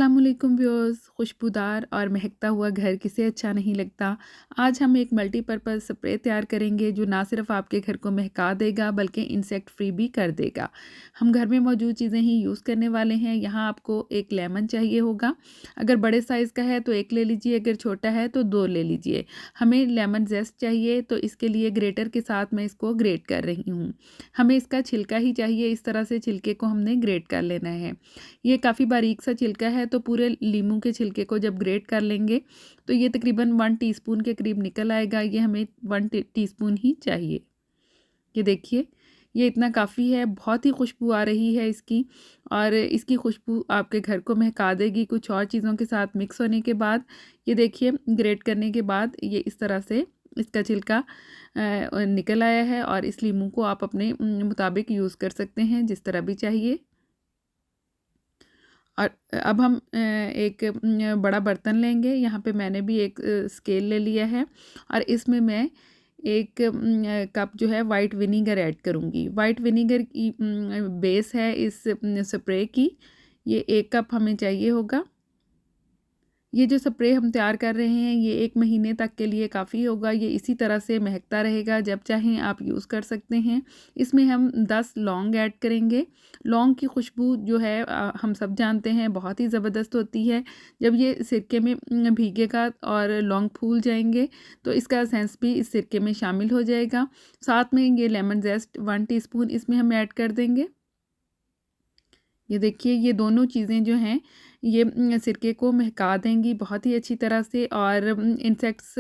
अस्सलाम वालेकुम व्यूअर्स। खुशबूदार और महकता हुआ घर किसे अच्छा नहीं लगता। आज हम एक मल्टीपर्पज़ स्प्रे तैयार करेंगे जो ना सिर्फ आपके घर को महका देगा बल्कि इंसेक्ट फ्री भी कर देगा। हम घर में मौजूद चीज़ें ही यूज़ करने वाले हैं। यहाँ आपको एक लेमन चाहिए होगा। अगर बड़े साइज़ का है तो एक ले लीजिए, अगर छोटा है तो दो ले लीजिए। हमें लेमन जेस्ट चाहिए तो इसके लिए ग्रेटर के साथ मैं इसको ग्रेट कर रही हूँ। हमें इसका छिलका ही चाहिए, इस तरह से छिलके को हमने ग्रेट कर लेना है। ये काफ़ी बारीक सा छिलका है तो पूरे लीमू के छिलके को जब ग्रेट कर लेंगे तो ये तकरीबन 1 टीस्पून के करीब निकल आएगा। ये हमें 1 टीस्पून ही चाहिए। ये देखिए, ये इतना काफ़ी है। बहुत ही खुशबू आ रही है इसकी और इसकी खुशबू आपके घर को महका देगी कुछ और चीज़ों के साथ मिक्स होने के बाद। ये देखिए, ग्रेट करने के बाद ये इस तरह से इसका छिलका निकल आया है और इस लीमू को आप अपने मुताबिक यूज़ कर सकते हैं जिस तरह भी चाहिए। और अब हम एक बड़ा बर्तन लेंगे। यहाँ पे मैंने भी एक स्केल ले लिया है और इसमें मैं एक कप जो है वाइट विनीगर ऐड करूँगी। वाइट विनीगर की बेस है इस स्प्रे की। ये 1 कप हमें चाहिए होगा। ये जो स्प्रे हम तैयार कर रहे हैं ये 1 महीने तक के लिए काफ़ी होगा। ये इसी तरह से महकता रहेगा, जब चाहें आप यूज़ कर सकते हैं। इसमें हम 10 लौंग ऐड करेंगे। लौंग की खुशबू जो है हम सब जानते हैं बहुत ही ज़बरदस्त होती है। जब ये सिरके में भीगेगा और लौंग फूल जाएंगे तो इसका एसेंस भी इस सिरके में शामिल हो जाएगा। साथ में ये लेमन जेस्ट 1 टीस्पून इसमें हम ऐड कर देंगे। ये देखिए, ये दोनों चीज़ें जो हैं ये सिरके को महका देंगी बहुत ही अच्छी तरह से और इंसेक्ट्स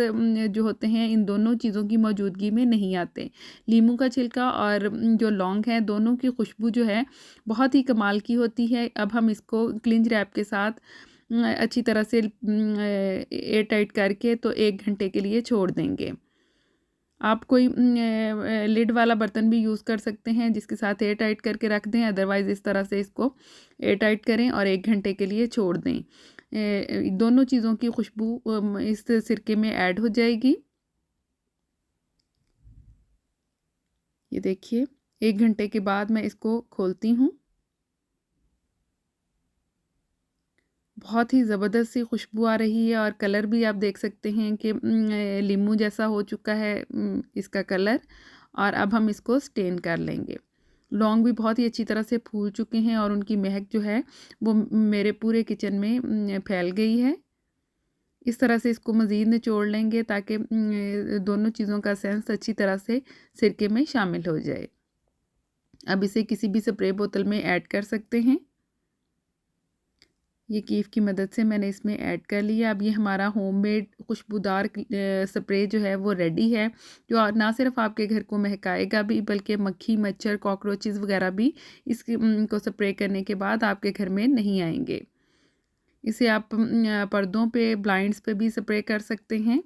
जो होते हैं इन दोनों चीज़ों की मौजूदगी में नहीं आते। लीमू का छिलका और जो लौंग है दोनों की खुशबू जो है बहुत ही कमाल की होती है। अब हम इसको क्लिंज रैप के साथ अच्छी तरह से एयर टाइट करके तो 1 घंटे के लिए छोड़ देंगे। आप कोई लिड वाला बर्तन भी यूज़ कर सकते हैं जिसके साथ एयर टाइट करके रख दें। अदरवाइज़ इस तरह से इसको एयर टाइट करें और 1 घंटे के लिए छोड़ दें। दोनों चीज़ों की खुशबू इस सिरके में ऐड हो जाएगी। ये देखिए, 1 घंटे के बाद मैं इसको खोलती हूँ। बहुत ही ज़बरदस्त सी खुशबू आ रही है और कलर भी आप देख सकते हैं कि लीमू जैसा हो चुका है इसका कलर। और अब हम इसको स्टेन कर लेंगे। लौंग भी बहुत ही अच्छी तरह से फूल चुके हैं और उनकी महक जो है वो मेरे पूरे किचन में फैल गई है। इस तरह से इसको मज़ीद निचोड़ लेंगे ताकि दोनों चीज़ों का सेंस अच्छी तरह से सिरके में शामिल हो जाए। अब इसे किसी भी स्प्रे बोतल में ऐड कर सकते हैं। ये कीफ की मदद से मैंने इसमें ऐड कर लिया। अब ये हमारा होममेड खुशबूदार स्प्रे जो है वो रेडी है, जो ना सिर्फ आपके घर को महकाएगा भी बल्कि मक्खी मच्छर कॉकरोचेस वगैरह भी इस को स्प्रे करने के बाद आपके घर में नहीं आएंगे। इसे आप पर्दों पे ब्लाइंड्स पे भी स्प्रे कर सकते हैं,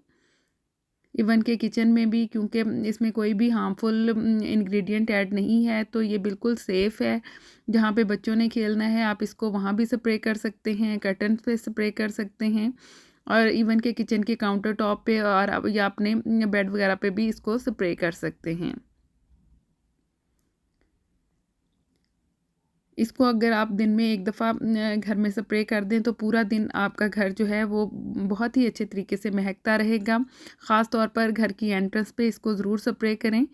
इवन के किचन में भी, क्योंकि इसमें कोई भी हार्मफुल इंग्रेडिएंट ऐड नहीं है तो ये बिल्कुल सेफ़ है। जहाँ पे बच्चों ने खेलना है आप इसको वहाँ भी स्प्रे कर सकते हैं, कर्टन्स पे स्प्रे कर सकते हैं और इवन के किचन के काउंटर टॉप पे और या अपने बेड वगैरह पे भी इसको स्प्रे कर सकते हैं। इसको अगर आप दिन में 1 दफ़ा घर में स्प्रे कर दें तो पूरा दिन आपका घर जो है वो बहुत ही अच्छे तरीके से महकता रहेगा। ख़ास तौर पर घर की एंट्रेंस पे इसको ज़रूर स्प्रे करें।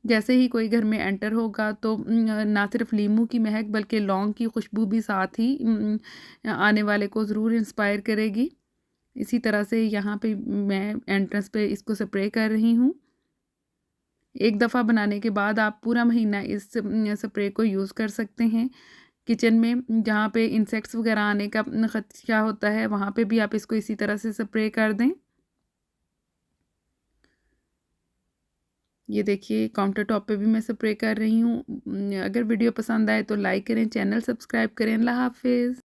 जैसे ही कोई घर में एंटर होगा तो ना सिर्फ लीमू की महक बल्कि लौंग की खुशबू भी साथ ही आने वाले को ज़रूर इंस्पायर करेगी। इसी तरह से यहाँ पे मैं एंट्रेंस पे इसको स्प्रे कर रही हूँ। 1 दफ़ा बनाने के बाद आप पूरा महीना इस स्प्रे को यूज़ कर सकते हैं। किचन में जहाँ पे इंसेक्ट्स वगैरह आने का ख़दशा होता है वहाँ पे भी आप इसको इसी तरह से स्प्रे कर दें। ये देखिए, काउंटर टॉप पे भी मैं स्प्रे कर रही हूँ। अगर वीडियो पसंद आए तो लाइक करें, चैनल सब्सक्राइब करें। अल्लाह हाफ़िज़।